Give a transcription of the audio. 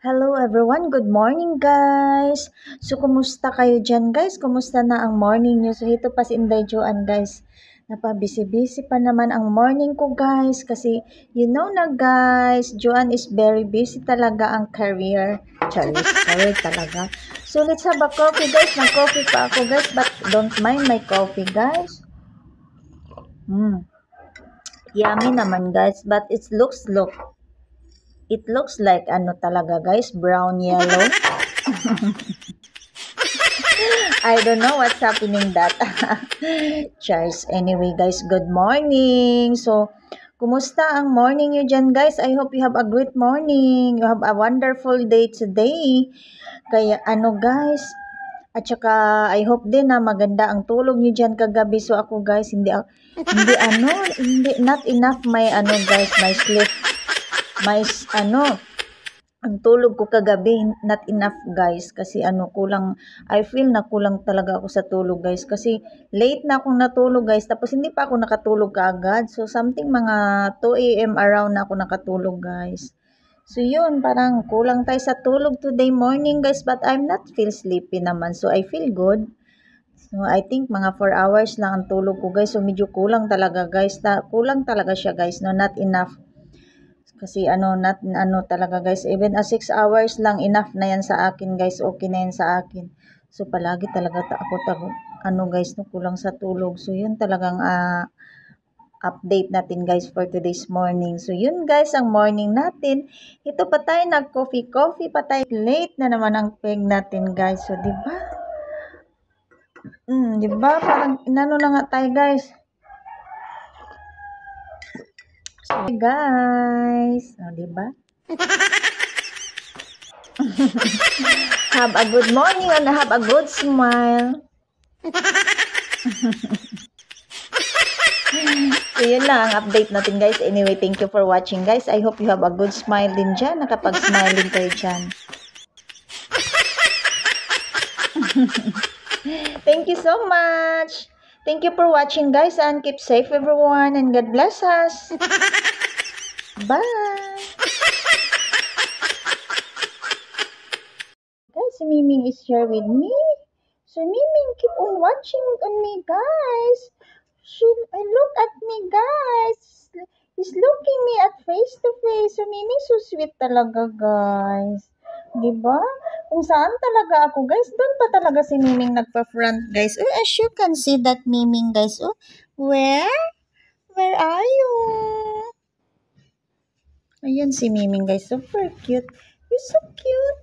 Hello everyone, good morning guys. So kumusta kayo dyan guys? Kumusta na ang morning nyo? So ito pa si Inday Joan guys. Napabisi-busy pa naman ang morning ko guys. Kasi you know na guys, Joan is very busy talaga ang career. Charis, career talaga. So let's have a coffee guys. Nag-coffee pa ako guys, but don't mind my coffee guys. Yummy naman guys, but it looks like ano talaga guys, brown yellow. I don't know what's happening that. Cheers. Anyway guys, good morning. So, kumusta ang morning nyo dyan guys? I hope you have a great morning. You have a wonderful day today. Kaya ano guys, at saka I hope din na maganda ang tulog nyo dyan kagabi. So ako guys, hindi not enough my guys, my sleep. Ang tulog ko kagabi, not enough guys. Kasi I feel na kulang talaga ako sa tulog guys. Kasi late na akong natulog guys. Tapos hindi pa ako nakatulog kaagad. So something mga 2 a.m. around na ako nakatulog guys. So yun, parang kulang tayo sa tulog today morning guys. But I'm not feel sleepy naman. So I feel good. So I think mga 4 hours lang ang tulog ko guys. So medyo kulang talaga guys. Kulang talaga siya guys. No, not enough. Kasi talaga guys, even 6 hours lang enough na yan sa akin guys, okay na yan sa akin. So palagi talaga ako guys, no, kulang sa tulog. So yun talagang update natin guys for today's morning. So yun guys, ang morning natin. Ito pa tayo nag-coffee pa tayo. Late na naman ang peg natin guys. So di ba? Di ba? Parang inano na nga tayo guys. So guys, diba? Have a good morning and have a good smile. So yun lang ang update natin guys. Anyway, thank you for watching guys. I hope you have a good smile din dyan. Nakapag-smile din kayo dyan. Thank you so much. Thank you for watching guys, and keep safe everyone, and God bless us. Bye. Guys, si Miming is here with me. So Miming, keep on watching on me guys. Look at me guys. He's looking me at face to face. So Miming so sweet talaga guys. Diba? Kung saan talaga ako guys, doon pa talaga si Miming nagpa-front guys. Oh, as you can see that Miming guys. Oh, where are you? Ayan si Miming guys, super cute. You're so cute.